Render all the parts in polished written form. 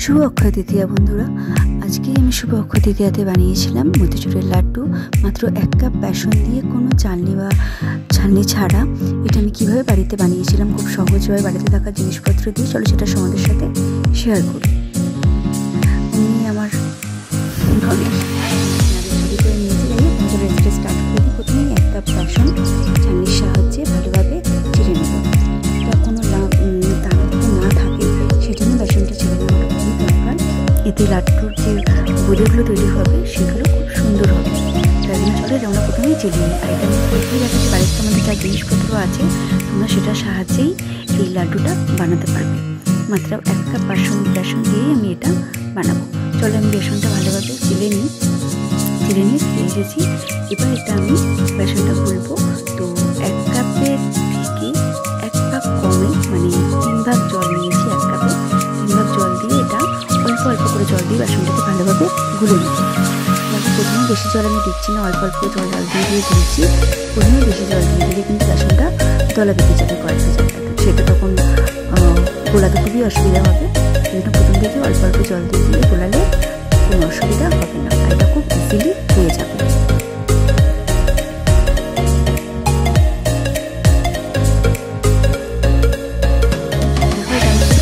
শুভ অক্ষয় তৃতীয়া বন্ধুরা, আজকে আমি শুভ অক্ষয় তৃতীয়াতে বানিয়েছিলাম মতিচুরের লাড্ডু। মাত্র 1 কাপ বেসন দিয়ে, কোনো চালনি ছাড়া। এটা আমি কীভাবে বাড়িতে বানিয়েছিলাম খুব সহজভাবে বাড়িতে থাকা জিনিসপত্র দিয়ে, চলো সেটা তোমাদের সাথে শেয়ার করি। আমি আমার ছুরি করে নিয়েছি। যাই হোক, আমাদের রেসিপি স্টার্ট করে দিই। প্রথমেই 1 কাপ বেসন চালনির সাহায্যে ভালোভাবে চিড়ে নেব। একটা কোনো দানা যাতে না থাকে সেজন্য বেসনটা চিড়ে নেওয়াটা খুবই দরকার। এতে লাড্ডুর যে বোঁদেগুলো তৈরি হবে সেগুলো খুব সুন্দর হবে। তাই জন্য চলে আমরা প্রথমেই চিড়ে নিই। আর এটা আমি বলতেই যাচ্ছি যে বাড়িতে আমাদের যা জিনিসপত্র আছে তোমরা সেটার সাহায্যেই এই লাড্ডুটা বানাতে পারবে। মাত্র 1 কাপ বেসন দিয়েই আমি এটা বানাবো। চলো আমি বেসনটা ভালোভাবে চিড়ে নিয়ে এসেছি। এবার এটা আমি বেসনটা গুলবো। তো 1 কাপের থেকে 1 ভাগ কমে, মানে 3 ভাগ জল নিয়েছি। 1 কাপে 3 ভাগ জল দিয়ে এটা অল্প করে জল দিয়ে বেসনটাকে ভালোভাবে গুলে নেব। প্রথমে বেশি জল আমি দিচ্ছি না, অল্প জল দিয়ে দিয়েছি। প্রথমে বেশি জল দিয়ে দিলে কিন্তু বেসনটা দলা বেঁধে যাবে কয়েকটা জায়গাতে, সেটা তখন গোলাতে খুবই অসুবিধা হবে। সেই জন্য প্রথম থেকে অল্প জল দিয়ে গোলালে কোনো অসুবিধা হবে না, আর এটা খুব ইজিলি হয়ে যাবে।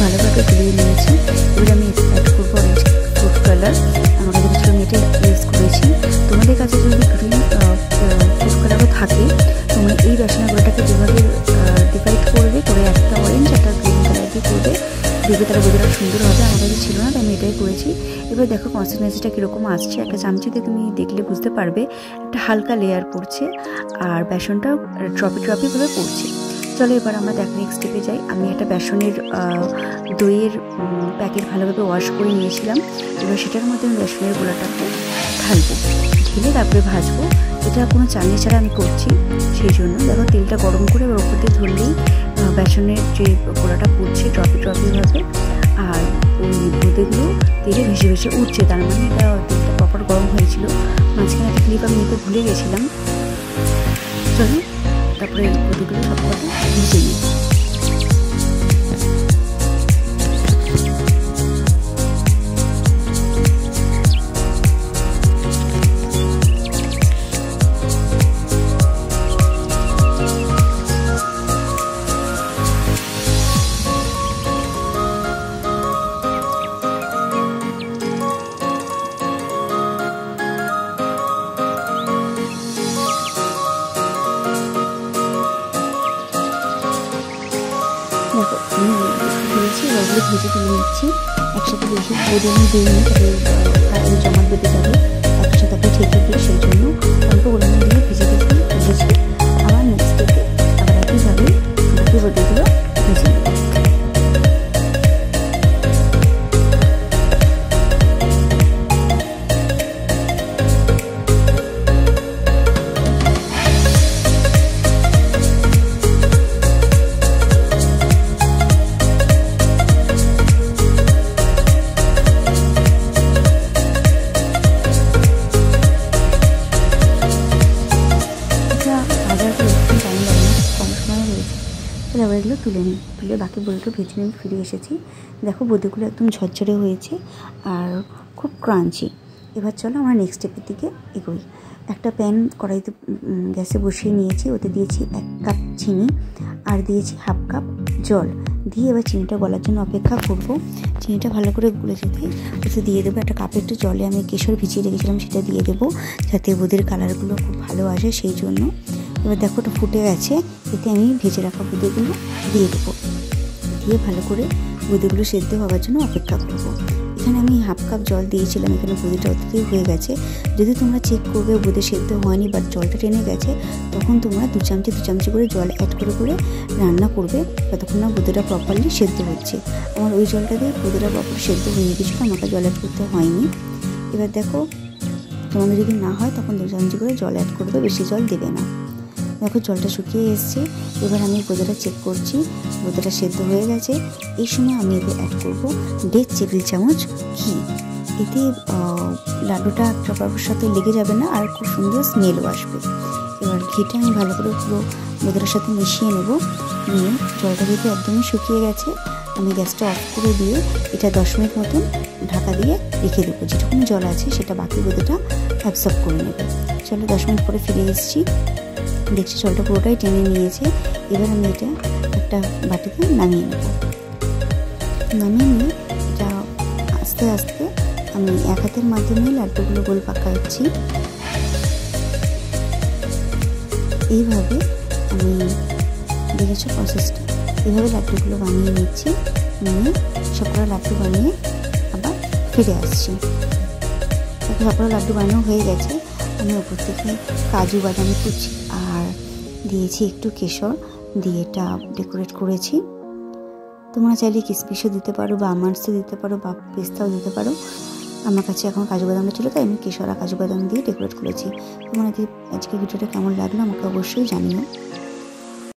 ভালোভাবে গুলিয়ে নিয়েছি। এবার আমি অ্যাড করবো অরেঞ্জ ফুড কালার। আমার কাছে কিছু আমি এটা ইউজ করেছি। তোমাদের কাছে যদি গ্রিন ফুড কালারও থাকে, তোমরা এই বেসনের গুঁড়োটাকে যেভাবে ডিভাইড করবে, করে একটা অরেঞ্জ একটা গ্রিন কালার দিয়ে করবে, দেখবে তারা বোঝাটা সুন্দর হবে। আমার কাছে ছিল না, তাই আমি এটাই করেছি। এবার দেখো কনসিস্টেন্সিটা কীরকম আসছে। একটা চামচিতে তুমি দেখলে বুঝতে পারবে একটা হালকা লেয়ার পড়ছে, আর বেসনটা ড্রপি পড়ছে। চলো এবার আমরা নেক্সট স্টেপে যাই। আমি একটা বেসনের দইয়ের প্যাকেট ভালোভাবে ওয়াশ করে নিয়েছিলাম। এবার সেটার মধ্যে আমি বেসনের গোলাটাকে ঢালবো, ঢেলে তারপরে ভাজবো। এটা কোনো চালনি ছাড়া আমি করছি, সেই জন্য দেখো তেলটা গরম করে এবার ওপর দিয়ে ধরলেই বেসনের যে গোলাটা পড়ছে ড্রপিভাবে, আর ওই বোঁদেগুলো তেলে ভেসে উঠছে। তার মানে এটা তেলটা প্রপার গরম হয়েছিল। মাঝখানে একটা ক্লিপ আমি নিতে ভুলে গেছিলাম। চলো তারপরে বোঁদেগুলো সব কটা ভেজে নিই। দেখো আমি ভেজেছি, ওগুলো ভেজে তুলে নিচ্ছি। একসাথে বেশি বোঁদে আমি দিইনি, তাহলে জমাট বেঁধে যাবে। একসাথে ঠেকে দিয়ে, সেই জন্য অল্প পরিমাণ দিয়ে ভেজেছি। আবার নেক্সট থেকে আবার একইভাবে বাকি বোঁদেগুলো ভেজে নেব। এবার এগুলো তুলে বাকি বোঁদেগুলো ভেজে নিয়ে ফিরে এসেছি। দেখো বোঁদেগুলো একদম ঝরঝরে হয়েছে আর খুব ক্রাঞ্চি। এবার চলো আমরা নেক্সট স্টেপের দিকে এগোই। একটা প্যান কড়াইতে গ্যাসে বসিয়ে নিয়েছি। ওতে দিয়েছি 1 কাপ চিনি আর দিয়েছি 1/2 কাপ জল দিয়ে এবার চিনিটা গলার জন্য অপেক্ষা করব। চিনিটা ভালো করে গলে যেতে ওতে দিয়ে দেবো একটা কাপের একটু জলে আমি কেশর ভিজিয়ে রেখেছিলাম, সেটা দিয়ে দেবো যাতে বোঁদের কালারগুলো খুব ভালো আসে, সেই জন্য। এবার দেখো ওটা ফুটে গেছে। এতে আমি ভেজে রাখা বোঁদেগুলো দিয়ে দেবো, দিয়ে ভালো করে বোঁদেগুলো সেদ্ধ হওয়ার জন্য অপেক্ষা করব। এখানে আমি 1/2 কাপ জল দিয়েছিলাম, এখানে বোঁদেটা অতটাই হয়ে গেছে। যদি তোমরা চেক করবে বোঁদে সেদ্ধ হয়নি বা জলটা টেনে গেছে, তখন তোমরা 2 চামচি করে জল অ্যাড করে রান্না করবে, যতক্ষণ না বোঁদেটা প্রপারলি সেদ্ধ হচ্ছে। আমার ওই জলটা দিয়ে বোঁদেটা প্রপার সেদ্ধ হয়ে গেছিলো, আমাকে জল অ্যাড করতে হয়নি। এবার দেখো তোমাদের যদি না হয় তখন 2 চামচি করে জল অ্যাড করবে, বেশি জল দেবে না। দেখো জলটা শুকিয়ে এসছে। এবার আমি বোঁদেটা চেক করছি, বোঁদেটা সেদ্ধ হয়ে গেছে। এই সময় আমি এতে অ্যাড করবো 1.5 টেবিল চামচ ঘি। এতে লাড্ডুটা একটা বাবুর সাথে লেগে যাবে না, আর খুব সুন্দর স্মেলও আসবে। এবার ঘিটা আমি ভালো করে পুরো বোঁদেটার সাথে মিশিয়ে নেব। নিয়ে জলটা যেহেতু একদমই শুকিয়ে গেছে, আমি গ্যাসটা অফ করে দিয়ে এটা 10 মিনিট মতন ঢাকা দিয়ে রেখে দেবো। যেটুকুনি জল আছে সেটা বাকি বোঁদেটা অ্যাবসর্ব করে নেবে। চলো 10 মিনিট পরে ফিরে এসেছি, দেখছি জলটা পুরোটাই টেনে নিয়েছে। এবার আমি এটা একটা বাটিতে নামিয়ে নেব। নামিয়ে নিয়ে এটা আস্তে আস্তে আমি এক হাতের মাধ্যমে লাড্ডুগুলো গোল পাকাচ্ছি। এইভাবে আমি দেখেছি প্রসেসটা, এইভাবে লাড্ডুগুলো বানিয়ে নিচ্ছি। নিয়ে সবকটা লাড্ডু বানিয়ে আবার ফিরে আসছি। সবকটা লাড্ডু বানানো হয়ে গেছে। আমি ওপর থেকে কাজু বাদাম কুচি আর দিয়েছি একটু কেশর দিয়ে এটা ডেকোরেট করেছি। তোমরা চাইলে কিশমিশও দিতে পারো বা আমন্ডসও দিতে পারো বা পেস্তাও দিতে পারো। আমার কাছে এখন কাজু বাদামটা ছিল তাই আমি কেশর আর কাজু বাদাম দিয়ে ডেকোরেট করেছি। তোমার আজকে ভিডিওটা কেমন লাগলো আমাকে অবশ্যই জানিও।